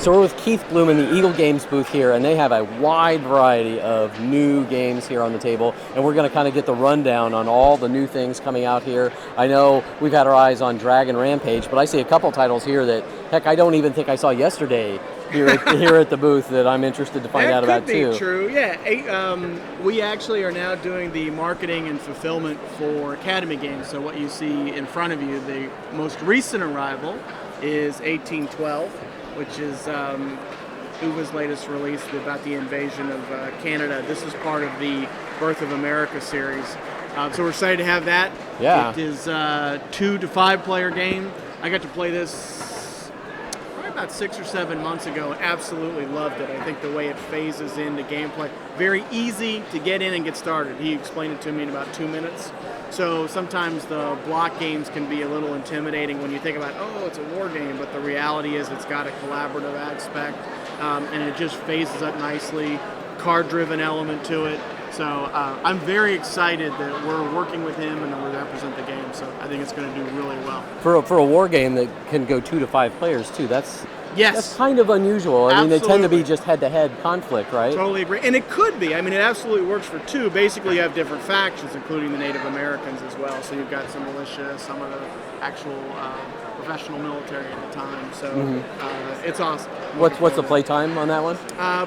So we're with Keith Blume in the Eagle Games booth here, and they have a wide variety of new games here on the table, and we're going to kind of get the rundown on all the new things coming out here. I know we've had our eyes on Dragon Rampage, but I see a couple titles here that, heck, I don't even think I saw yesterday here at the booth that I'm interested to find out about too. That could be true, yeah. We actually are now doing the marketing and fulfillment for Academy games, so what you see in front of you, the most recent arrival is 1812. Which is Uva's latest release about the invasion of Canada. This is part of the Birth of America series. So we're excited to have that. Yeah. It is a 2 to 5 player game. I got to play this probably about 6 or 7 months ago and absolutely loved it. I think the way it phases into gameplay, very easy to get in and get started. He explained it to me in about 2 minutes. So sometimes the block games can be a little intimidating when you think about, oh, it's a war game, but the reality is it's got a collaborative aspect, and it just phases up nicely, card-driven element to it. So I'm very excited that we're working with him and that we represent the game, so I think it's going to do really well. For a war game that can go 2 to 5 players too, that's kind of unusual. I mean, they tend to be just head-to-head conflict, right? Totally agree. And it could be. I mean, it absolutely works for 2. Basically, you have different factions, including the Native Americans as well. So you've got some militia, some of the actual professional military at the time. So it's awesome. What's the play time on that one?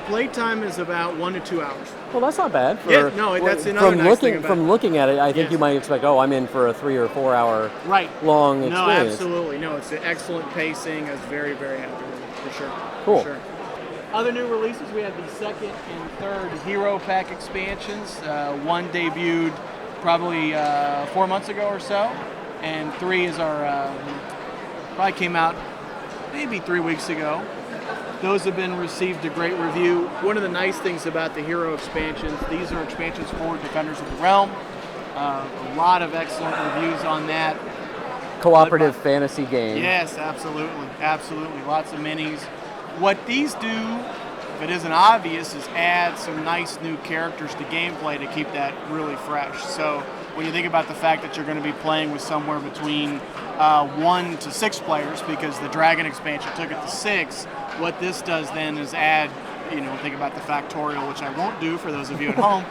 Play time is about 1 to 2 hours. Well, that's not bad. That's another nice thing about it. From looking at it, I think you might expect, I'm in for a 3 or 4 hour long experience. No, absolutely. No, it's an excellent pacing. I was very, very happy with it. For sure. Cool. For sure. Other new releases, we have the 2nd and 3rd Hero Pack expansions. 1 debuted probably 4 months ago or so, and 3 is our probably came out maybe 3 weeks ago. Those have been received a great review. One of the nice things about the Hero expansions, these are expansions for Defenders of the Realm. A lot of excellent reviews on that. Cooperative fantasy game. Yes, absolutely. Absolutely. Lots of minis. What these do, if it isn't obvious, is add some nice new characters to gameplay to keep that really fresh. So when you think about the fact that you're going to be playing with somewhere between 1 to 6 players, because the Dragon expansion took it to 6, what this does then is add, think about the factorial, which I won't do for those of you at home,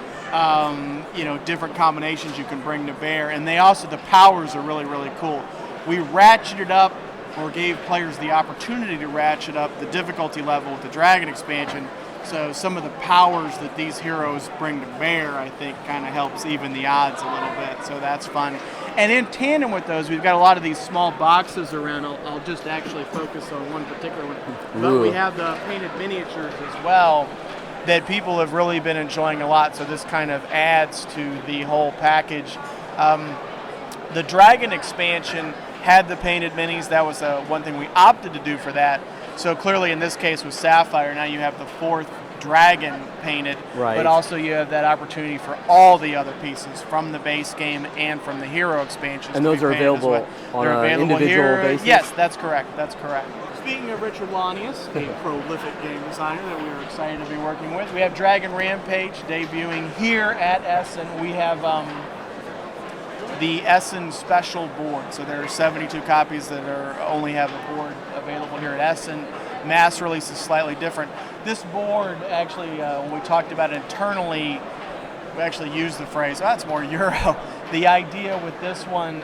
different combinations you can bring to bear. And the powers are really, really cool. We ratcheted up, or gave players the opportunity to ratchet up the difficulty level with the Dragon expansion. So some of the powers that these heroes bring to bear, I think, kind of helps even the odds a little bit. So that's fun. And in tandem with those, we've got a lot of these small boxes around. I'll just actually focus on one particular one. But we have the painted miniatures as well that people have really been enjoying a lot. So this kind of adds to the whole package. The Dragon expansion had the painted minis. That was one thing we opted to do for that. So clearly in this case with Sapphire, now you have the 4th Dragon painted, but also you have that opportunity for all the other pieces from the base game and from the Hero expansions. And those are available on an individual basis? Yes, that's correct. Speaking of Richard Lanius, a prolific game designer that we are excited to be working with, we have Dragon Rampage debuting here at Essen. We have the Essen special board. So there are 72 copies that only have a board available here at Essen. Mass release is slightly different. This board, actually, when we talked about it internally, we actually used the phrase, that's more Euro. The idea with this one,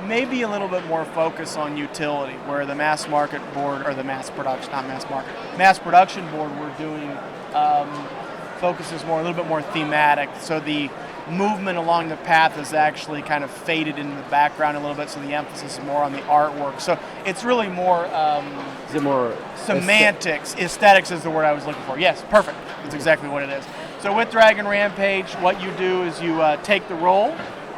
maybe a little bit more focus on utility, where the mass market board, or the mass production board we're doing focuses more, a little bit more thematic. So the movement along the path is actually kind of faded into the background a little bit, so the emphasis is more on the artwork. So it's really more is it more semantics. Aesthetics is the word I was looking for. Yes, perfect. That's exactly what it is. So with Dragon Rampage, what you do is you take the role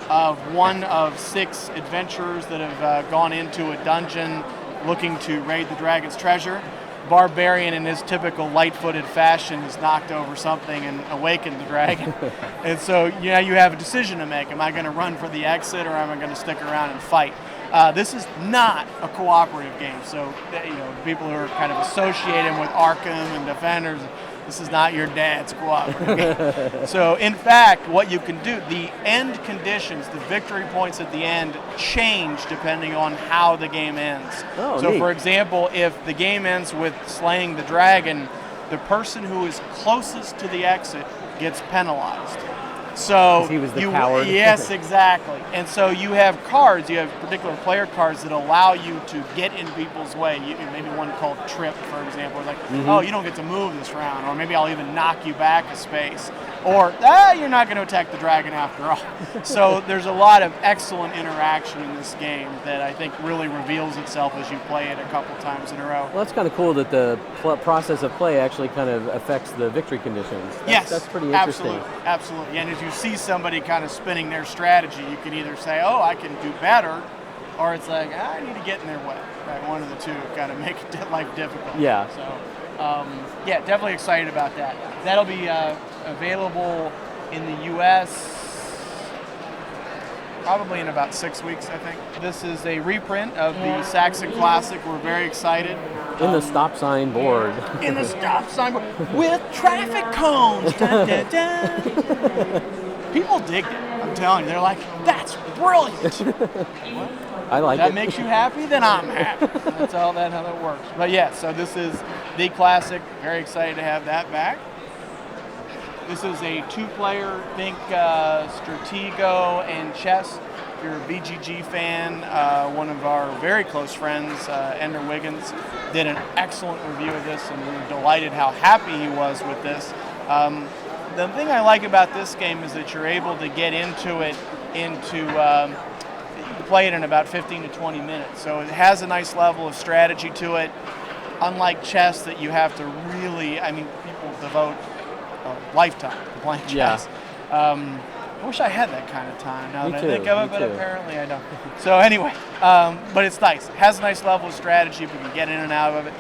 of one of 6 adventurers that have gone into a dungeon looking to raid the dragon's treasure. Barbarian, in his typical light-footed fashion, has knocked over something and awakened the dragon. And so you have a decision to make. Am I going to run for the exit, or am I going to stick around and fight? This is not a cooperative game. So people who are kind of associated with Arkham and Defenders, This is not your dad's cooperative game. So, in fact, what you can do, the end conditions, the victory points at the end change depending on how the game ends. Oh, so, neat. for example, if the game ends with slaying the dragon, the person who is closest to the exit gets penalized. So he was the coward. Yes, exactly. And so you have cards, you have particular player cards that allow you to get in people's way. Maybe one called Trip, for example, like, oh, you don't get to move this round, or maybe I'll even knock you back a space, or you're not going to attack the dragon after all. So there's a lot of excellent interaction in this game that I think really reveals itself as you play it a couple times in a row. Well, that's kind of cool that the process of play actually kind of affects the victory conditions. That's pretty interesting. Absolutely. And as you see somebody kind of spinning their strategy, you can either say, oh, I can do better, or it's like, I need to get in their way. Right? One of the two kind of make life difficult. Yeah. So, definitely excited about that. That'll be available in the U.S. probably in about 6 weeks, I think. This is a reprint of the Saxon Classic. We're very excited. In the stop sign board. In the stop sign board with traffic cones. Dun, dun, dun. People dig it. I'm telling you, they're like, that's brilliant. I like that it. makes you happy, then I'm happy. That's how that works. But yeah, so this is the classic. Very excited to have that back. This is a two-player, think Stratego and chess. If you're a BGG fan, one of our very close friends, Ender Wiggin, did an excellent review of this, and we were delighted how happy he was with this. The thing I like about this game is that you're able to get into it, you can play it in about 15 to 20 minutes. So it has a nice level of strategy to it. Unlike chess that you have to really, people devote a lifetime to playing chess. Yeah. I wish I had that kind of time now that I think Me of it, but too. apparently I don't. So anyway, but it's nice. It has a nice level of strategy. We can get in and out of it.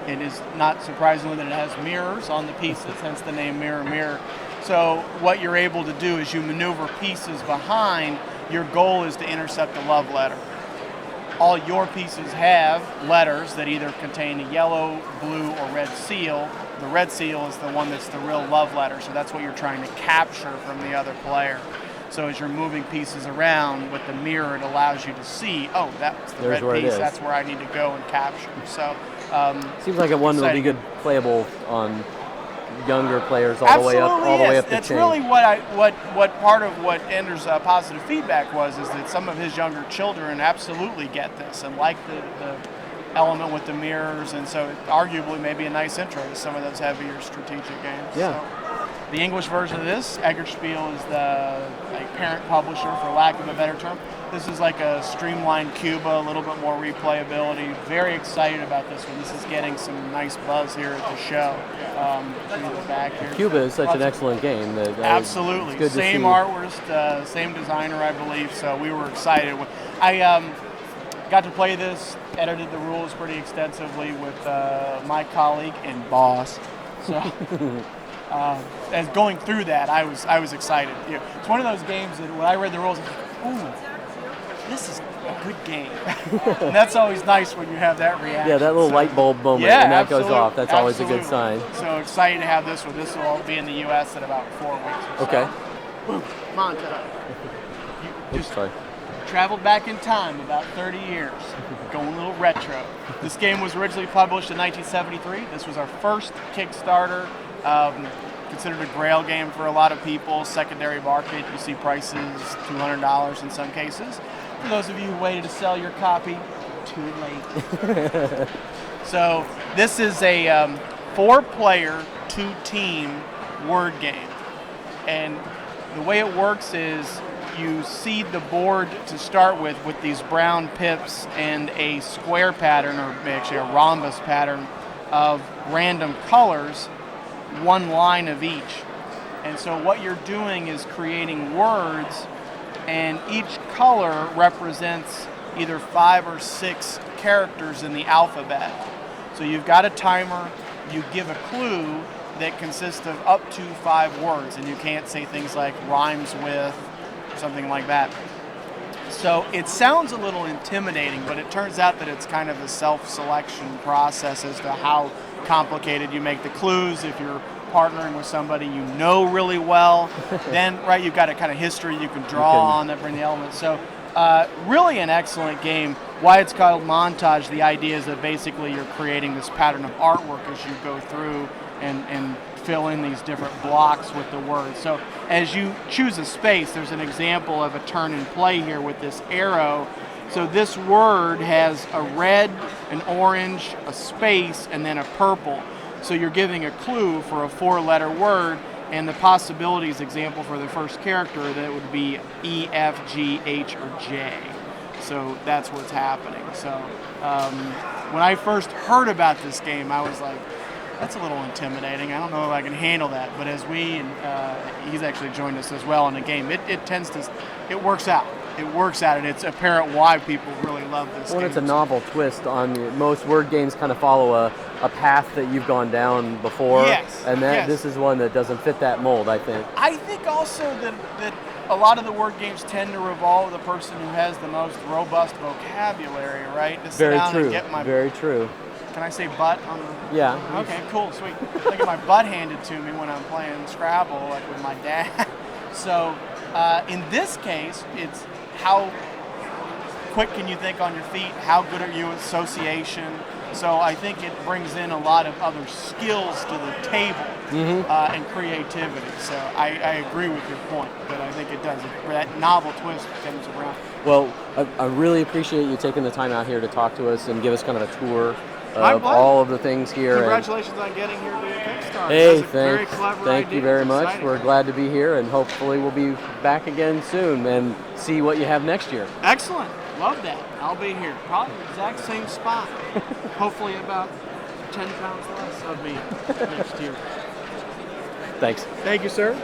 It is not surprisingly that it has mirrors on the pieces, hence the name Mirror Mirror. So what you're able to do is you maneuver pieces behind. Your goal is to intercept the love letter. All your pieces have letters that either contain a yellow, blue, or red seal. The red seal is the one that's the real love letter, so that's what you're trying to capture from the other player. So as you're moving pieces around with the mirror, it allows you to see, oh, that's the There's red where it piece, is. that's where I need to go and capture. So Seems like one that would be good playable on younger players all the way up the That's chain. really what part of what Ender's positive feedback was, is that some of his younger children absolutely get this and like the element with the mirrors, and so arguably maybe a nice intro to some of those heavier strategic games. Yeah. So, the English version of this, Spiel is the parent publisher, for lack of a better term. This is like a streamlined Cuba, a little bit more replayability. Very excited about this one. This is getting some nice buzz here at the show. Back here. Cuba is such an excellent game. Absolutely. It's good Same to see. artist, same designer, I believe, so we were excited. I got to play this, edited the rules pretty extensively with my colleague and boss. So as going through that, I was excited. It's one of those games that when I read the rules, I was like, ooh, this is a good game. And that's always nice when you have that reaction. Yeah, that little light bulb moment when that goes off, that's always a good sign. So excited to have this one. This will all be in the U.S. in about 4 weeks or so. Okay. Boom, montage. You just Sorry. traveled back in time about 30 years, going a little retro. This game was originally published in 1973. This was our first Kickstarter. Considered a grail game for a lot of people. Secondary market, you see prices $200 in some cases. For those of you who waited to sell your copy, too late. So this is a 4-player, 2-team word game. And the way it works is you seed the board to start with these brown pips and a square pattern, or actually a rhombus pattern of random colors, one line of each. And so what you're doing is creating words, and each color represents either 5 or 6 characters in the alphabet. So you've got a timer, you give a clue that consists of up to 5 words, and you can't say things like rhymes with, something like that. So it sounds a little intimidating, but it turns out that it's kind of a self-selection process as to how complicated, you make the clues. If you're partnering with somebody you know really well, then right, you've got a kind of history you can draw on that bring the elements. So really an excellent game. Why it's called Montage, the idea is that basically you're creating this pattern of artwork as you go through and fill in these different blocks with the words. So as you choose a space, there's an example of a turn and play here with this arrow. So this word has a red, an orange, a space, and then a purple. So you're giving a clue for a 4-letter word, and the possibilities example for the first character, that would be E, F, G, H, or J. So that's what's happening. So when I first heard about this game, I was like, that's a little intimidating. I don't know if I can handle that. But as he's actually joined us as well in the game, it works out. It works out, and it's apparent why people really love this game. It's a novel twist on most word games. Kind of follow a path that you've gone down before. Yes. And this is one that doesn't fit that mold, I think. I think also that a lot of the word games tend to revolve the person who has the most robust vocabulary, right? To sit Very down true. And get my, Very true. Can I say butt on the? Yeah. Okay, cool, sweet. I get my butt handed to me when I'm playing Scrabble, like with my dad. So in this case, it's how quick can you think on your feet? How good are you at association? So I think it brings in a lot of other skills to the table and creativity. So I agree with your point, but I think it does. That novel twist comes around. Well, I really appreciate you taking the time out here to talk to us and give us kind of a tour of all of the things here. Congratulations on getting here to the Kickstarter. Hey, thanks. Thank you very much. We're glad to be here, and hopefully we'll be back again soon and see what you have next year. Excellent. Love that. I'll be here. Probably the exact same spot. Hopefully about 10 pounds less of me next year. Thanks. Thank you, sir.